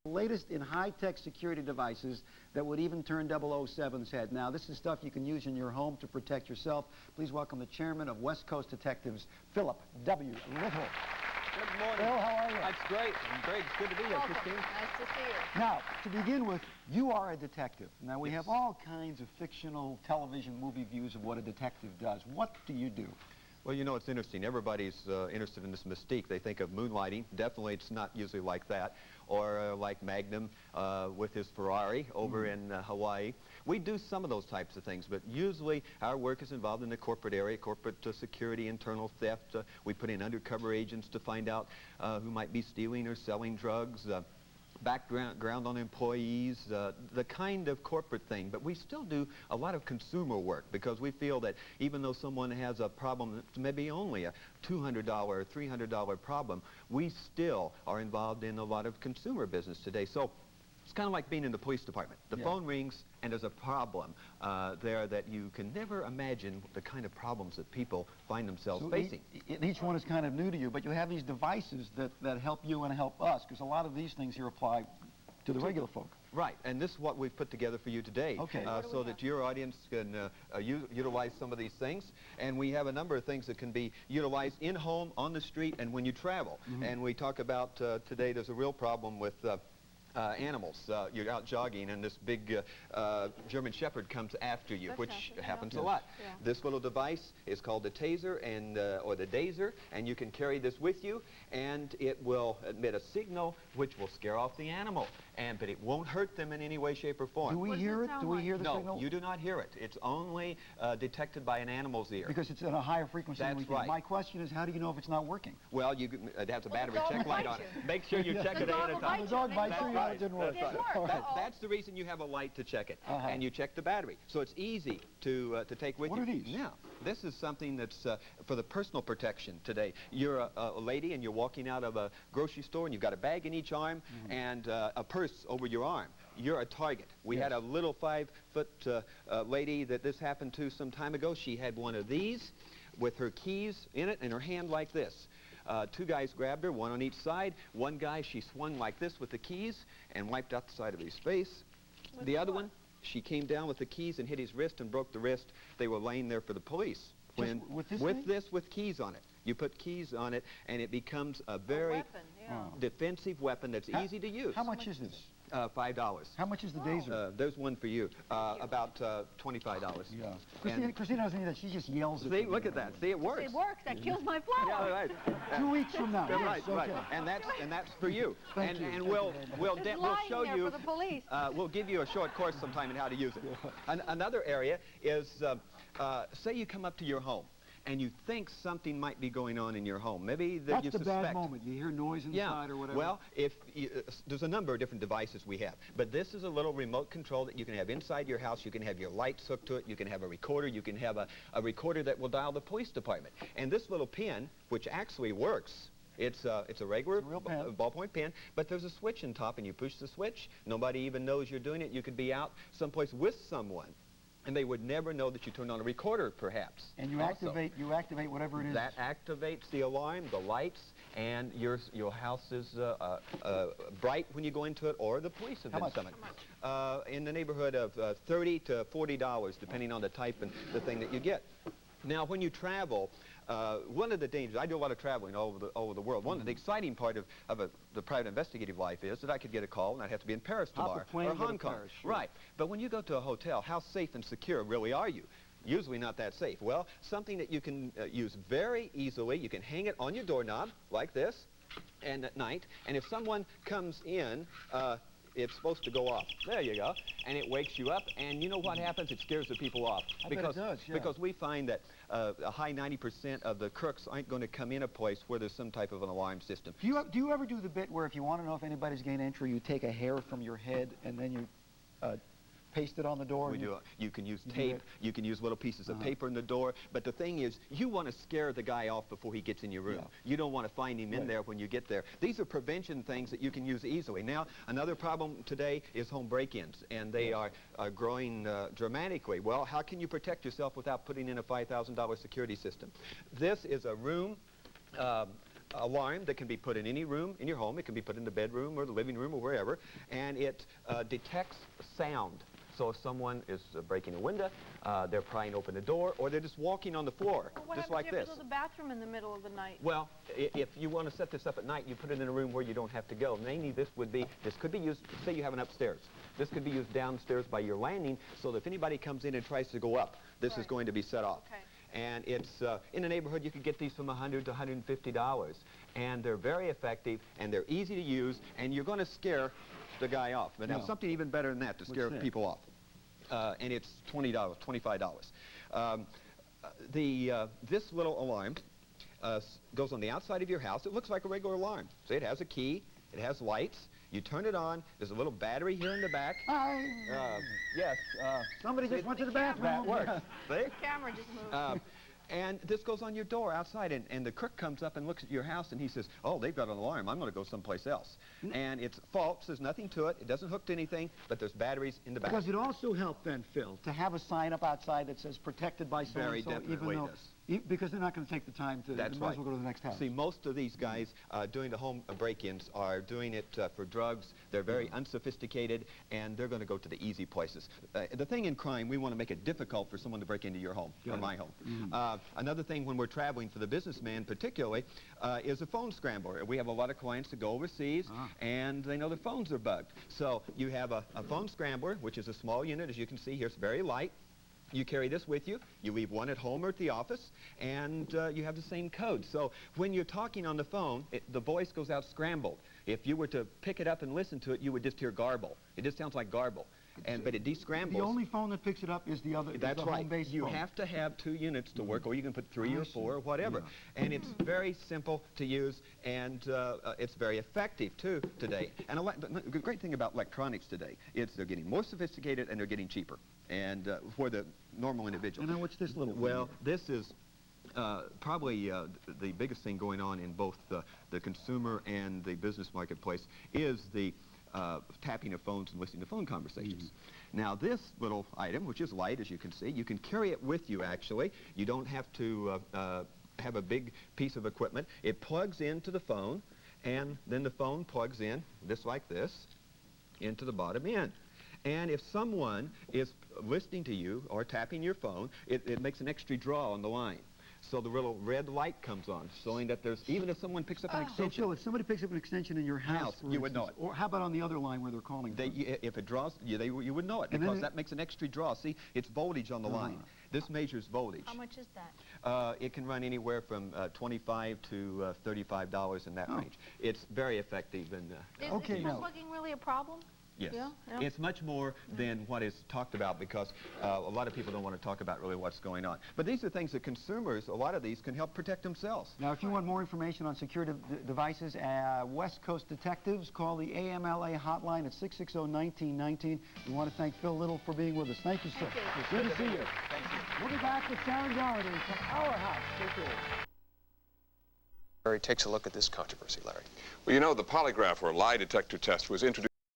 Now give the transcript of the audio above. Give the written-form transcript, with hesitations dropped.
Latest in high-tech security devices that would even turn 007's head. Now, this is stuff you can use in your home to protect yourself. Please welcome the chairman of West Coast Detectives, Philip W. Little. Good morning. Phil, how are you? That's great. Great. It's good to be here, Christine. Nice to see you. Now, to begin with, you are a detective. Now, we have all kinds of fictional television movie views of what a detective does. What do you do? Well, you know, it's interesting. Everybody's interested in this mystique. They think of moonlighting. Definitely, it's not usually like that. Or like Magnum with his Ferrari over in Hawaii. We do some of those types of things, but usually our work is involved in the corporate area, corporate security, internal theft. We put in undercover agents to find out who might be stealing or selling drugs. Background on employees, the kind of corporate thing. But we still do a lot of consumer work because we feel that even though someone has a problem that's maybe only a $200 or $300 problem, we still are involved in a lot of consumer business today. So it's kind of like being in the police department. The phone rings and there's a problem there that you can never imagine the kind of problems that people find themselves facing. Each one is kind of new to you, but you have these devices that help you and help us, because a lot of these things here apply to the regular folk. Right, and this is what we've put together for you today, so that your audience can utilize some of these things. And we have a number of things that can be utilized in-home, on the street, and when you travel. And we talk about today, there's a real problem with animals. You're out jogging and this big German Shepherd comes after you, which happens a lot. This little device is called the taser and or the dazer, and you can carry this with you, and it will emit a signal which will scare off the animal, but it won't hurt them in any way, shape, or form. Do we hear it? Do we hear the signal? No, you do not hear it. It's only detected by an animal's ear. Because it's at a higher frequency than we can. Right. My question is, how do you know if it's not working? Well, it has a battery check light on it. Make sure you check it ahead of time. The dog bites you, it didn't work. That's the reason you have a light to check it, and you check the battery. So it's easy to take with you. What are these? Yeah, this is something that's for the personal protection today. You're a lady and you're walking out of a grocery store and you've got a bag in each arm and a purse over your arm. You're a target. We had a little 5-foot lady that this happened to some time ago. She had one of these with her keys in it and her hand like this. Two guys grabbed her, one on each side. One guy, she swung like this with the keys and wiped out the side of his face. The other one, she came down with the keys and hit his wrist and broke the wrist. They were laying there for the police. With keys on it. You put keys on it and it becomes a very defensive weapon that's easy to use. How much is this? $5. How much is the dazer? There's one for you. About $25. Yeah. Christina doesn't need that. She just yells at See, look at that. See, it works. It works. That kills my flower. Yeah, right. 2 weeks from now. Right. And that's for you. Thank you. And we'll show you. For the police. We'll give you a short course sometime on how to use it. Another area is, say you come up to your home and you think something might be going on in your home. Maybe that you suspect. That's the bad moment. You hear noise inside or whatever. Well, there's a number of different devices we have. But this is a little remote control that you can have inside your house. You can have your lights hooked to it. You can have a recorder. You can have a recorder that will dial the police department. And this little pin, which actually works, it's a regular ballpoint pen, but there's a switch on top, and you push the switch. Nobody even knows you're doing it. You could be out someplace with someone, and they would never know that you turned on a recorder, perhaps. And you activate whatever it is. That activates the alarm, the lights, and your house is bright when you go into it, or the police have been summoned. In the neighborhood of $30 to $40, depending on the type and the thing that you get. Now, when you travel, one of the dangers, I do a lot of traveling all over the world. One of the exciting part of the private investigative life is that I could get a call and I'd have to be in Paris tomorrow or Hong Kong. Right. But when you go to a hotel, how safe and secure really are you? Usually not that safe. Well, something that you can use very easily, you can hang it on your doorknob like this, and at night, and if someone comes in, it's supposed to go off. There you go. And it wakes you up, and you know what happens? It scares the people off. Because we find that a high 90% of the crooks aren't going to come in a place where there's some type of an alarm system. Do you ever do the bit where if you want to know if anybody's gained entry, you take a hair from your head and then you paste it on the door? We do. You can use tape. You can use little pieces of paper in the door. But the thing is, you want to scare the guy off before he gets in your room. You don't want to find him in there when you get there. These are prevention things that you can use easily. Now, another problem today is home break-ins, and they are growing dramatically. Well, how can you protect yourself without putting in a $5,000 security system? This is a room alarm that can be put in any room in your home. It can be put in the bedroom or the living room or wherever, and it detects sound. So if someone is breaking a window, they're prying open the door, or they're just walking on the floor, just like this. What happens if you have to go to the bathroom in the middle of the night? Well, if you want to set this up at night, you put it in a room where you don't have to go. Mainly this could be used, say you have an upstairs. This could be used downstairs by your landing, so that if anybody comes in and tries to go up, this is going to be set off. Okay. And it's, in the neighborhood, you could get these from $100 to $150. And they're very effective, and they're easy to use, and you're going to scare the guy off. But now something even better than that to scare people off. And it's $20, $25. This little alarm goes on the outside of your house. It looks like a regular alarm. So it has a key, it has lights. You turn it on. There's a little battery here in the back. Yes. Somebody just went to the bathroom. That works. See? The camera just moved. And this goes on your door outside, and the cook comes up and looks at your house, and he says, oh, they've got an alarm. I'm going to go someplace else. And it's false. There's nothing to it. It doesn't hook to anything, but there's batteries in the back. Does it also help then, Phil, to have a sign up outside that says protected by so-and-so? Very definitely does. Because they're not going to take the time to, That's might right. as well go to the next house. See, most of these guys doing the home break-ins are doing it for drugs. They're very unsophisticated, and they're going to go to the easy places. The thing in crime, we want to make it difficult for someone to break into your home, or my home. Another thing when we're traveling for the businessman particularly is a phone scrambler. We have a lot of clients that go overseas, and they know their phones are bugged. So you have a phone scrambler, which is a small unit. As you can see here, it's very light. You carry this with you. You leave one at home or at the office, and you have the same code. So when you're talking on the phone, the voice goes out scrambled. If you were to pick it up and listen to it, you would just hear garble. It just sounds like garble. But it descrambles. The only phone that picks it up is the other. That's right. Home-based You phone. have to have 2 units to work, or you can put 3 or 4 or whatever. And it's very simple to use, and it's very effective too today. And the great thing about electronics today is they're getting more sophisticated and they're getting cheaper. And for the normal individual. And then what's this little? Well, this is probably the biggest thing going on in both the consumer and the business marketplace is the tapping of phones and listening to phone conversations. Now this little item, which is light as you can see, you can carry it with you actually. You don't have to have a big piece of equipment. It plugs into the phone, and then the phone plugs in just like this into the bottom end. And if someone is listening to you or tapping your phone, it makes an extra draw on the line. So the little red light comes on, showing that there's, even if someone picks up an extension. So if somebody picks up an extension in your house, you would know it. Or how about on the other line where they're calling? If it draws, you would know it, because that makes an extra draw. See, it's voltage on the line. This measures voltage. How much is that? It can run anywhere from $25 to $35 in that range. It's very effective. And is plugging really a problem? Yes. Yeah? It's much more than what is talked about, because a lot of people don't want to talk about really what's going on. But these are things that consumers, a lot of these, can help protect themselves. Now, if you want more information on security devices, West Coast Detectives, call the AMLA hotline at 660-1919. We want to thank Phil Little for being with us. Thank you, sir. Thank you. Good to see you. Thank you. We'll be back with Sharon Doherty from our house. Take care. Larry takes a look at this controversy, Larry. Well, you know, the polygraph or lie detector test was introduced